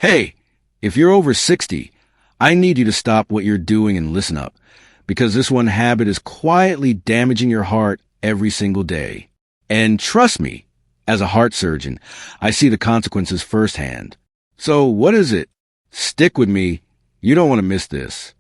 Hey, if you're over 60, I need you to stop what you're doing and listen up, because this one habit is quietly damaging your heart every single day. And trust me, as a heart surgeon, I see the consequences firsthand. So what is it? Stick with me. You don't want to miss this.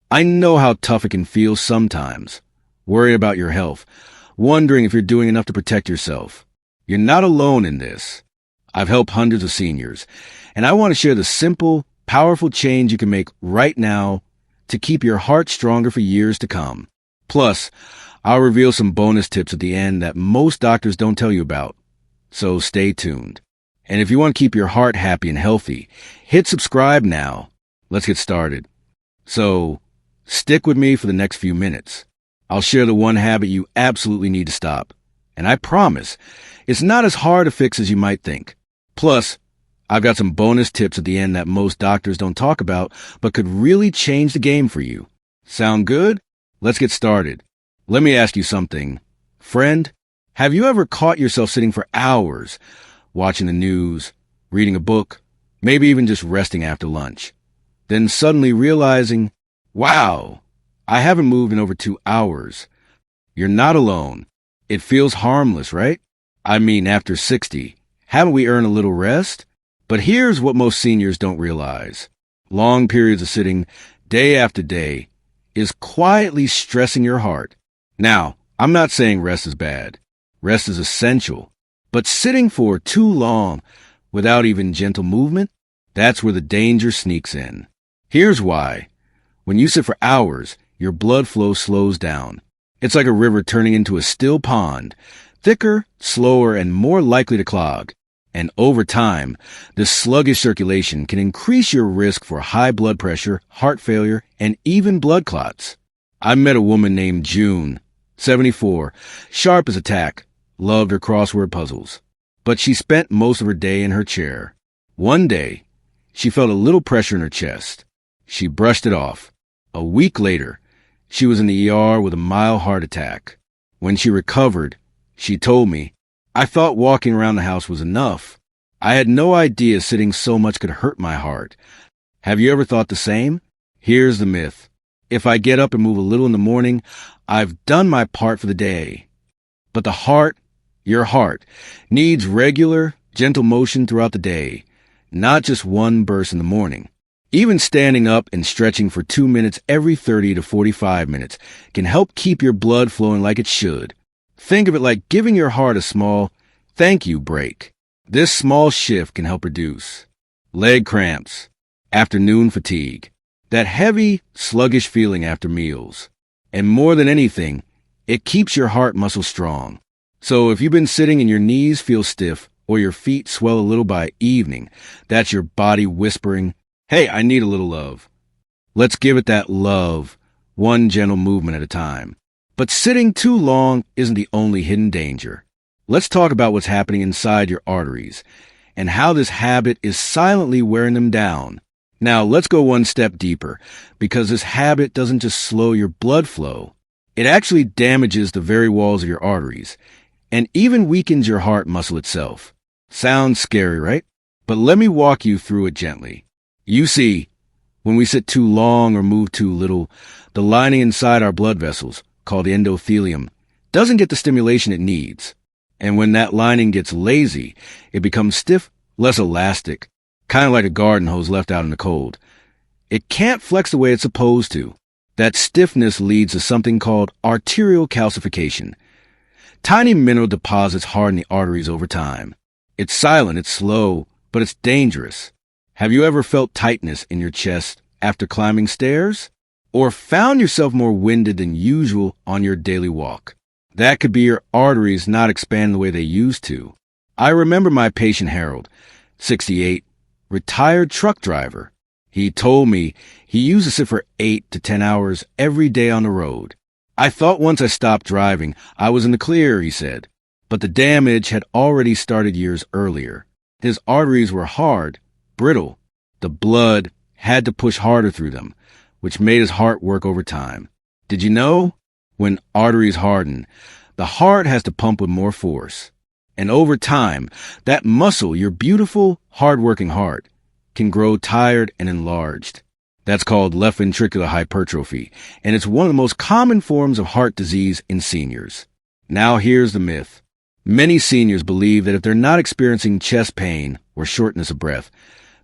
I know how tough it can feel sometimes, worrying about your health, wondering if you're doing enough to protect yourself. You're not alone in this. I've helped hundreds of seniors, and I want to share the simple, powerful change you can make right now to keep your heart stronger for years to come. Plus, I'll reveal some bonus tips at the end that most doctors don't tell you about. So stay tuned. And if you want to keep your heart happy and healthy, hit subscribe now. Let's get started. So, stick with me for the next few minutes. I'll share the one habit you absolutely need to stop. And I promise, it's not as hard to fix as you might think. Plus, I've got some bonus tips at the end that most doctors don't talk about, but could really change the game for you. Sound good? Let's get started. Let me ask you something. Friend, have you ever caught yourself sitting for hours, watching the news, reading a book, maybe even just resting after lunch, then suddenly realizing, wow, I haven't moved in over 2 hours? You're not alone. It feels harmless, right? I mean, after 60, haven't we earned a little rest? But here's what most seniors don't realize. Long periods of sitting, day after day, is quietly stressing your heart. Now, I'm not saying rest is bad. Rest is essential. But sitting for too long, without even gentle movement, that's where the danger sneaks in. Here's why. When you sit for hours, your blood flow slows down. It's like a river turning into a still pond, thicker, slower, and more likely to clog. And over time, this sluggish circulation can increase your risk for high blood pressure, heart failure, and even blood clots. I met a woman named June, 74, sharp as a tack, loved her crossword puzzles. But she spent most of her day in her chair. One day, she felt a little pressure in her chest. She brushed it off. A week later, she was in the ER with a mild heart attack. When she recovered, she told me, I thought walking around the house was enough. I had no idea sitting so much could hurt my heart. Have you ever thought the same? Here's the myth. If I get up and move a little in the morning, I've done my part for the day. But the heart, your heart, needs regular, gentle motion throughout the day, not just one burst in the morning. Even standing up and stretching for 2 minutes every 30 to 45 minutes can help keep your blood flowing like it should. Think of it like giving your heart a small thank you break. This small shift can help reduce leg cramps, afternoon fatigue, that heavy, sluggish feeling after meals. And more than anything, it keeps your heart muscle strong. So if you've been sitting and your knees feel stiff or your feet swell a little by evening, that's your body whispering, hey, I need a little love. Let's give it that love, one gentle movement at a time. But sitting too long isn't the only hidden danger. Let's talk about what's happening inside your arteries and how this habit is silently wearing them down. Now, let's go one step deeper, because this habit doesn't just slow your blood flow. It actually damages the very walls of your arteries and even weakens your heart muscle itself. Sounds scary, right? But let me walk you through it gently. You see, when we sit too long or move too little, the lining inside our blood vessels, called the endothelium, doesn't get the stimulation it needs. And when that lining gets lazy, it becomes stiff, less elastic, kind of like a garden hose left out in the cold. It can't flex the way it's supposed to. That stiffness leads to something called arterial calcification. Tiny mineral deposits harden the arteries over time. It's silent, it's slow, but it's dangerous. Have you ever felt tightness in your chest after climbing stairs? Or found yourself more winded than usual on your daily walk? That could be your arteries not expanding the way they used to. I remember my patient Harold, 68, retired truck driver. He told me he used to sit for 8 to 10 hours every day on the road. I thought once I stopped driving, I was in the clear, he said. But the damage had already started years earlier. His arteries were hard, brittle. The blood had to push harder through them, which made his heart work overtime. Did you know? When arteries harden, the heart has to pump with more force. And over time, that muscle, your beautiful, hard-working heart, can grow tired and enlarged. That's called left ventricular hypertrophy, and it's one of the most common forms of heart disease in seniors. Now here's the myth. Many seniors believe that if they're not experiencing chest pain or shortness of breath,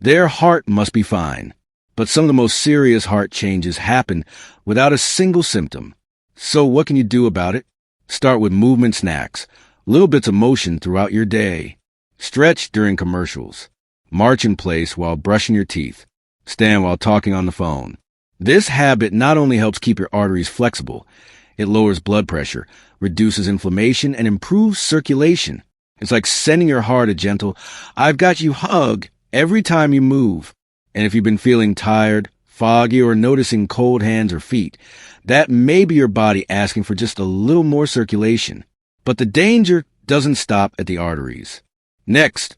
their heart must be fine. But some of the most serious heart changes happen without a single symptom. So what can you do about it? Start with movement snacks, little bits of motion throughout your day. Stretch during commercials. March in place while brushing your teeth. Stand while talking on the phone. This habit not only helps keep your arteries flexible, it lowers blood pressure, reduces inflammation, and improves circulation. It's like sending your heart a gentle, "I've got you" hug every time you move. And if you've been feeling tired, foggy, or noticing cold hands or feet, that may be your body asking for just a little more circulation. But the danger doesn't stop at the arteries. Next,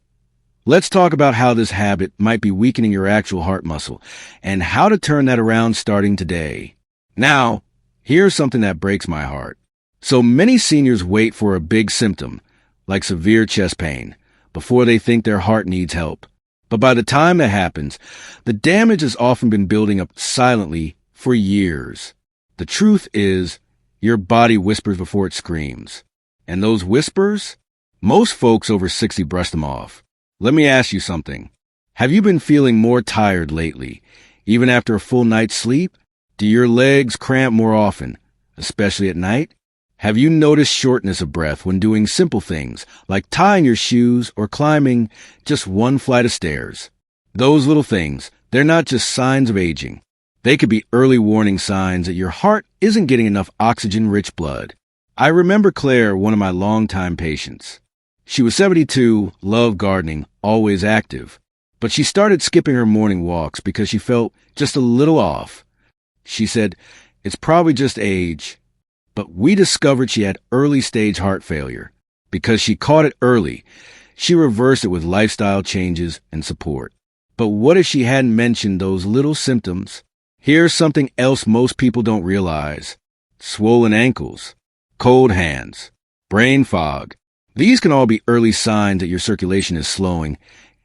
let's talk about how this habit might be weakening your actual heart muscle and how to turn that around starting today. Now, here's something that breaks my heart. So many seniors wait for a big symptom, like severe chest pain, before they think their heart needs help. But by the time that happens, the damage has often been building up silently for years. The truth is, your body whispers before it screams. And those whispers, most folks over 60 brush them off. Let me ask you something. Have you been feeling more tired lately, even after a full night's sleep? Do your legs cramp more often, especially at night? Have you noticed shortness of breath when doing simple things like tying your shoes or climbing just one flight of stairs? Those little things, they're not just signs of aging. They could be early warning signs that your heart isn't getting enough oxygen-rich blood. I remember Claire, one of my longtime patients. She was 72, loved gardening, always active. But she started skipping her morning walks because she felt just a little off. She said, "It's probably just age." But we discovered she had early-stage heart failure. Because she caught it early, she reversed it with lifestyle changes and support. But what if she hadn't mentioned those little symptoms? Here's something else most people don't realize. Swollen ankles, cold hands, brain fog. These can all be early signs that your circulation is slowing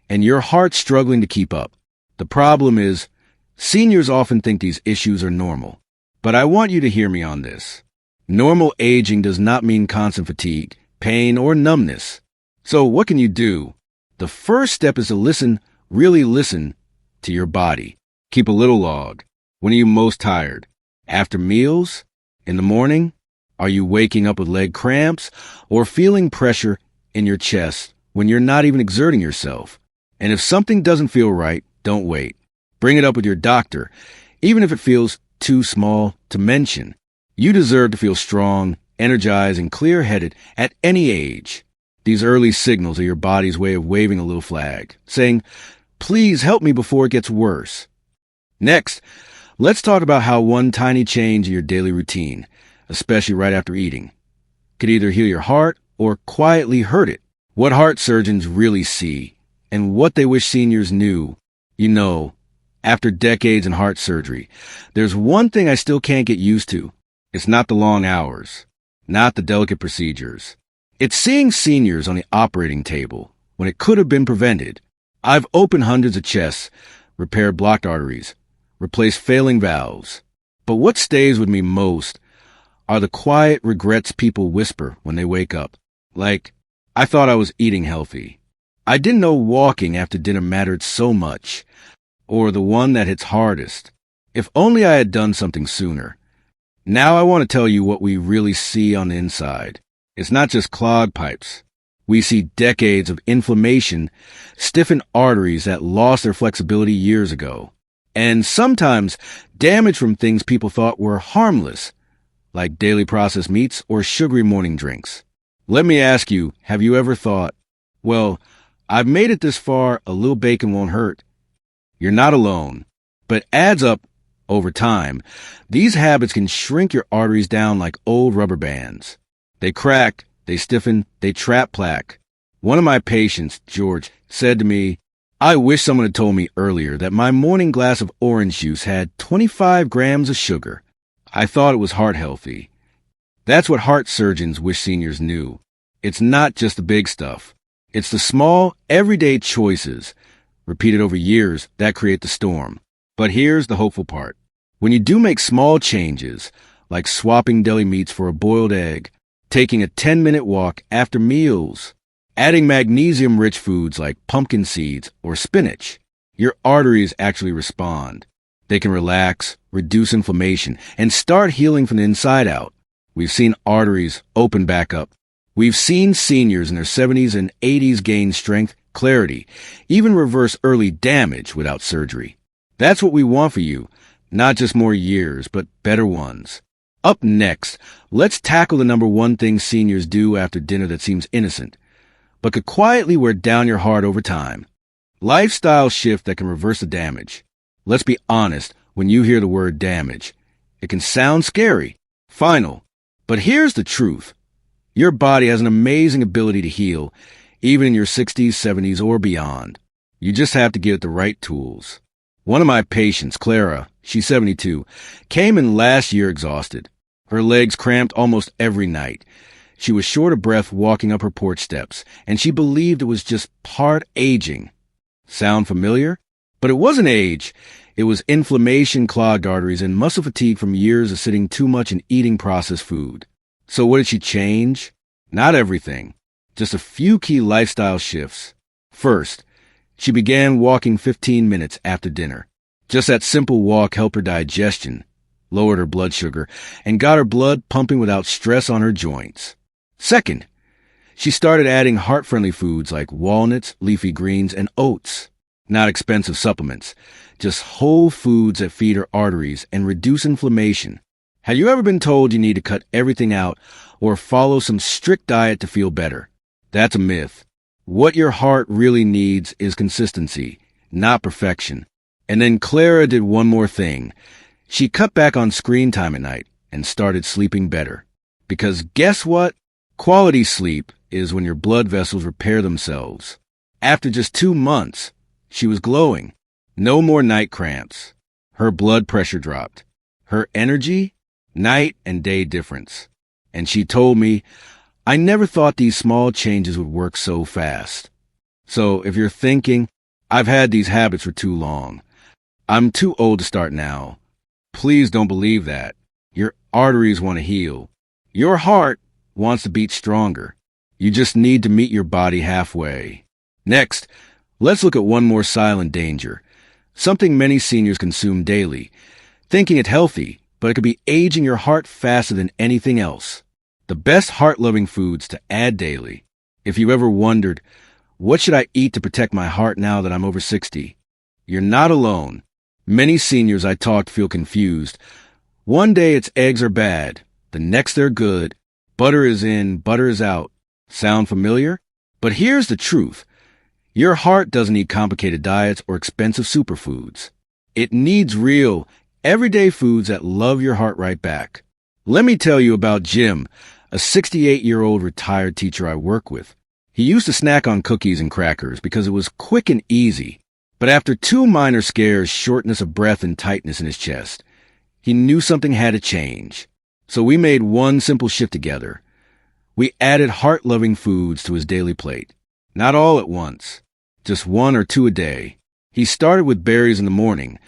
and your heart's struggling to keep up. The problem is, seniors often think these issues are normal. But I want you to hear me on this. Normal aging does not mean constant fatigue, pain, or numbness. So what can you do? The first step is to listen, really listen to your body. Keep a little log. When are you most tired? After meals? In the morning? Are you waking up with leg cramps or feeling pressure in your chest when you're not even exerting yourself? And if something doesn't feel right, don't wait. Bring it up with your doctor, even if it feels too small to mention. You deserve to feel strong, energized, and clear-headed at any age. These early signals are your body's way of waving a little flag, saying, "Please help me before it gets worse." Next, let's talk about how one tiny change in your daily routine, especially right after eating, could either heal your heart or quietly hurt it. What heart surgeons really see, and what they wish seniors knew. After decades in heart surgery, there's one thing I still can't get used to. It's not the long hours, not the delicate procedures. It's seeing seniors on the operating table when it could have been prevented. I've opened hundreds of chests, repaired blocked arteries, replaced failing valves. But what stays with me most are the quiet regrets people whisper when they wake up. Like, "I thought I was eating healthy. I didn't know walking after dinner mattered so much." Or the one that hits hardest, "If only I had done something sooner." Now I want to tell you what we really see on the inside. It's not just clogged pipes. We see decades of inflammation, stiffened arteries that lost their flexibility years ago. And sometimes damage from things people thought were harmless, like daily processed meats or sugary morning drinks. Let me ask you, have you ever thought, "Well, I've made it this far, a little bacon won't hurt"? You're not alone, but adds up over time. These habits can shrink your arteries down like old rubber bands. They crack, they stiffen, they trap plaque. One of my patients, George, said to me, "I wish someone had told me earlier that my morning glass of orange juice had 25 grams of sugar. I thought it was heart healthy." That's what heart surgeons wish seniors knew. It's not just the big stuff. It's the small, everyday choices. Repeated over years, that creates the storm. But here's the hopeful part. When you do make small changes, like swapping deli meats for a boiled egg, taking a 10-minute walk after meals, adding magnesium-rich foods like pumpkin seeds or spinach, your arteries actually respond. They can relax, reduce inflammation, and start healing from the inside out. We've seen arteries open back up. We've seen seniors in their 70s and 80s gain strength, clarity, even reverse early damage without surgery. That's what we want for you, not just more years, but better ones. Up next, let's tackle the number one thing seniors do after dinner that seems innocent, but could quietly wear down your heart over time. Lifestyle shift that can reverse the damage. Let's be honest, when you hear the word damage, it can sound scary, final. But here's the truth. Your body has an amazing ability to heal, even in your 60s, 70s, or beyond. You just have to give it the right tools. One of my patients, Clara, she's 72, came in last year exhausted. Her legs cramped almost every night. She was short of breath walking up her porch steps, and she believed it was just part aging. Sound familiar? But it wasn't age. It was inflammation, clogged arteries, and muscle fatigue from years of sitting too much and eating processed food. So what did she change? Not everything. Just a few key lifestyle shifts. First, she began walking 15 minutes after dinner. Just that simple walk helped her digestion, lowered her blood sugar, and got her blood pumping without stress on her joints. Second, she started adding heart-friendly foods like walnuts, leafy greens, and oats. Not expensive supplements, just whole foods that feed her arteries and reduce inflammation. Have you ever been told you need to cut everything out or follow some strict diet to feel better? That's a myth. What your heart really needs is consistency, not perfection. And then Clara did one more thing. She cut back on screen time at night and started sleeping better. Because guess what? Quality sleep is when your blood vessels repair themselves. After just 2 months, she was glowing. No more night cramps. Her blood pressure dropped. Her energy, night and day difference. And she told me, I never thought these small changes would work so fast. So if you're thinking, I've had these habits for too long, I'm too old to start now, please don't believe that. Your arteries want to heal. Your heart wants to beat stronger. You just need to meet your body halfway. Next, let's look at one more silent danger, something many seniors consume daily, thinking it healthy, but it could be aging your heart faster than anything else. The best heart-loving foods to add daily. If you ever wondered, what should I eat to protect my heart now that I'm over 60? You're not alone. Many seniors I talked feel confused. One day it's eggs are bad, the next they're good. Butter is in, butter is out. Sound familiar? But here's the truth. Your heart doesn't need complicated diets or expensive superfoods. It needs real, everyday foods that love your heart right back. Let me tell you about Jim, a 68-year-old retired teacher I work with. He used to snack on cookies and crackers because it was quick and easy. But after 2 minor scares, shortness of breath and tightness in his chest, he knew something had to change. So we made one simple shift together. We added heart-loving foods to his daily plate. Not all at once, just 1 or 2 a day. He started with berries in the morning,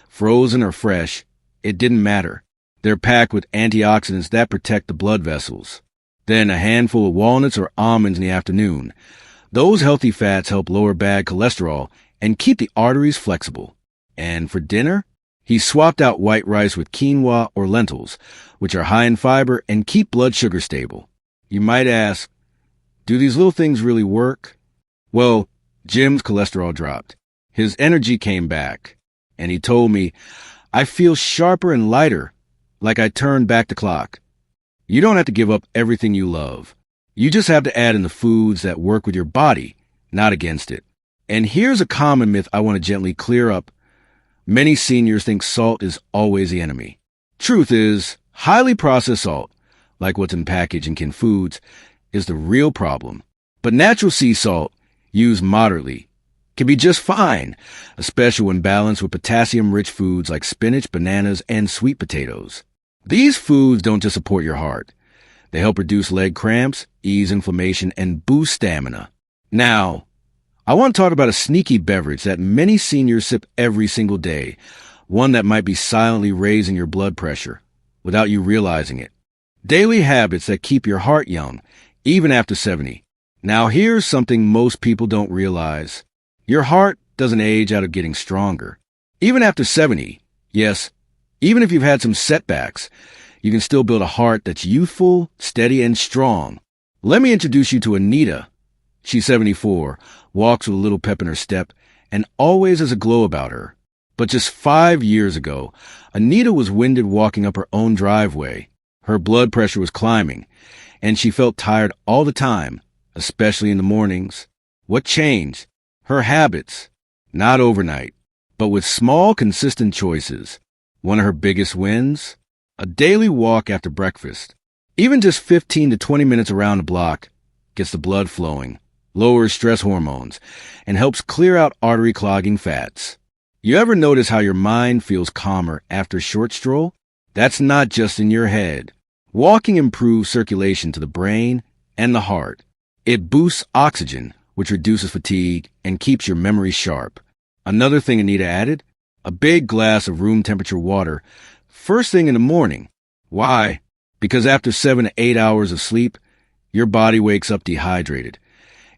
frozen or fresh, it didn't matter. They're packed with antioxidants that protect the blood vessels. Then a handful of walnuts or almonds in the afternoon. Those healthy fats help lower bad cholesterol and keep the arteries flexible. And for dinner, he swapped out white rice with quinoa or lentils, which are high in fiber and keep blood sugar stable. You might ask, do these little things really work? Well, Jim's cholesterol dropped. His energy came back. And he told me, I feel sharper and lighter, like I turned back the clock. You don't have to give up everything you love. You just have to add in the foods that work with your body, not against it. And here's a common myth I want to gently clear up. Many seniors think salt is always the enemy. Truth is, highly processed salt, like what's in packaged and canned foods, is the real problem. But natural sea salt, used moderately, can be just fine, especially when balanced with potassium-rich foods like spinach, bananas, and sweet potatoes. These foods don't just support your heart. They help reduce leg cramps, ease inflammation, and boost stamina. Now, I want to talk about a sneaky beverage that many seniors sip every single day, one that might be silently raising your blood pressure without you realizing it. Daily habits that keep your heart young, even after 70. Now here's something most people don't realize. Your heart doesn't age out of getting stronger. Even after 70, yes, even if you've had some setbacks, you can still build a heart that's youthful, steady, and strong. Let me introduce you to Anita. She's 74, walks with a little pep in her step, and always has a glow about her. But just 5 years ago, Anita was winded walking up her own driveway. Her blood pressure was climbing, and she felt tired all the time, especially in the mornings. What changed? Her habits. Not overnight, but with small, consistent choices. One of her biggest wins? A daily walk after breakfast. Even just 15 to 20 minutes around the block gets the blood flowing, lowers stress hormones, and helps clear out artery-clogging fats. You ever notice how your mind feels calmer after a short stroll? That's not just in your head. Walking improves circulation to the brain and the heart. It boosts oxygen, which reduces fatigue and keeps your memory sharp. Another thing Anita added, a big glass of room temperature water first thing in the morning. Why? Because after 7 to 8 hours of sleep, your body wakes up dehydrated,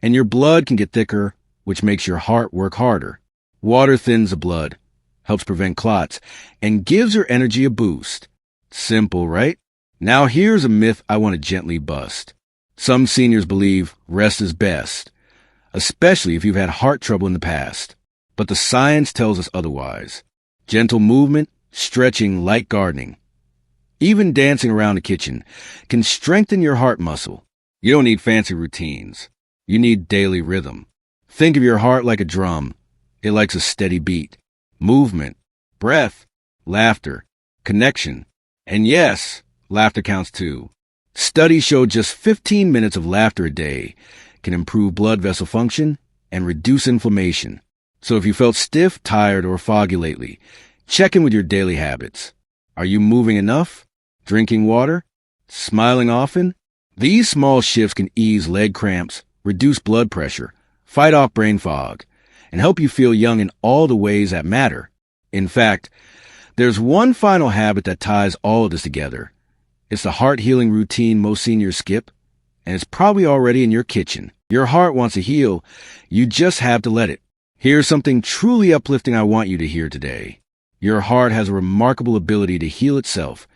and your blood can get thicker, which makes your heart work harder. Water thins the blood, helps prevent clots, and gives your energy a boost. Simple, right? Now here's a myth I want to gently bust. Some seniors believe rest is best, especially if you've had heart trouble in the past. But the science tells us otherwise. Gentle movement, stretching, light gardening, even dancing around the kitchen can strengthen your heart muscle. You don't need fancy routines. You need daily rhythm. Think of your heart like a drum. It likes a steady beat. Movement, breath, laughter, connection. And yes, laughter counts too. Studies show just 15 minutes of laughter a day can improve blood vessel function and reduce inflammation. So if you felt stiff, tired, or foggy lately, check in with your daily habits. Are you moving enough? Drinking water? Smiling often? These small shifts can ease leg cramps, reduce blood pressure, fight off brain fog, and help you feel young in all the ways that matter. In fact, there's one final habit that ties all of this together. It's the heart-healing routine most seniors skip, and it's probably already in your kitchen. Your heart wants to heal. You just have to let it. Here's something truly uplifting I want you to hear today. Your heart has a remarkable ability to heal itself,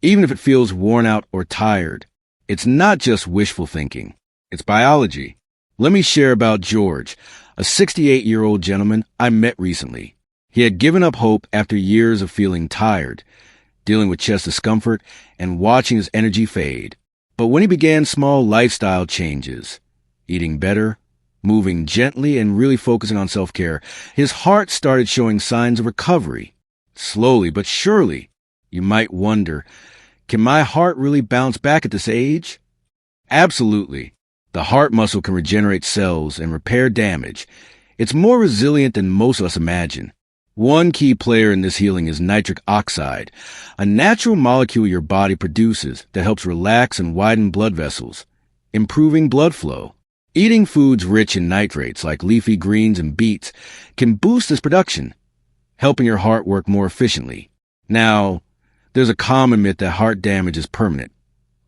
even if it feels worn out or tired. It's not just wishful thinking. It's biology. Let me share about George, a 68-year-old gentleman I met recently. He had given up hope after years of feeling tired, dealing with chest discomfort, and watching his energy fade. But when he began small lifestyle changes, eating better, moving gently, and really focusing on self-care, his heart started showing signs of recovery. Slowly but surely. You might wonder, can my heart really bounce back at this age? Absolutely. The heart muscle can regenerate cells and repair damage. It's more resilient than most of us imagine. One key player in this healing is nitric oxide, a natural molecule your body produces that helps relax and widen blood vessels, improving blood flow. Eating foods rich in nitrates like leafy greens and beets can boost this production, helping your heart work more efficiently. Now, there's a common myth that heart damage is permanent,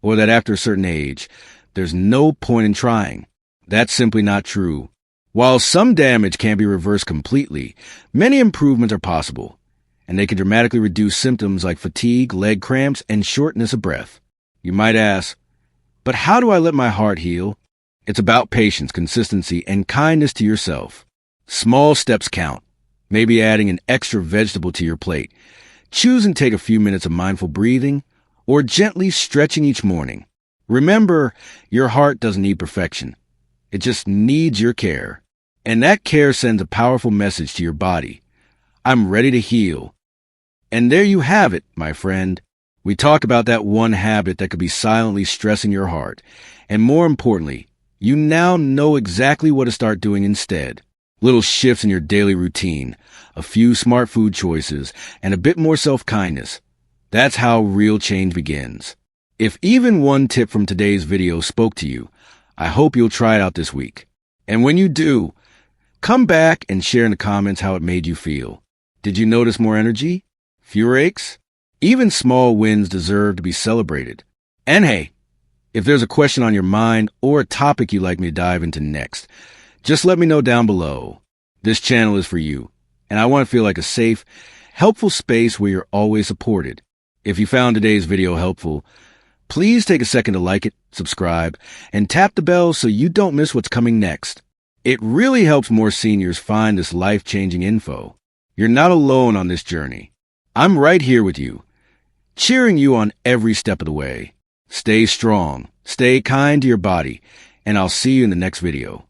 or that after a certain age, there's no point in trying. That's simply not true. While some damage can be reversed completely, many improvements are possible, and they can dramatically reduce symptoms like fatigue, leg cramps, and shortness of breath. You might ask, but how do I let my heart heal? It's about patience, consistency, and kindness to yourself. Small steps count. Maybe adding an extra vegetable to your plate, choosing to take a few minutes of mindful breathing, or gently stretching each morning. Remember, your heart doesn't need perfection. It just needs your care. And that care sends a powerful message to your body. I'm ready to heal. And there you have it, my friend. We talk about that one habit that could be silently stressing your heart. And more importantly, you now know exactly what to start doing instead. Little shifts in your daily routine, a few smart food choices, and a bit more self-kindness. That's how real change begins. If even one tip from today's video spoke to you, I hope you'll try it out this week. And when you do, Come back and share in the comments how it made you feel. Did you notice more energy? Fewer aches? Even small wins deserve to be celebrated. And hey, if there's a question on your mind or a topic you'd like me to dive into next, just let me know down below. This channel is for you, and I want to feel like a safe, helpful space where you're always supported. If you found today's video helpful, please take a second to like it, subscribe, and tap the bell so you don't miss what's coming next. It really helps more seniors find this life-changing info. You're not alone on this journey. I'm right here with you, cheering you on every step of the way. Stay strong, stay kind to your body, and I'll see you in the next video.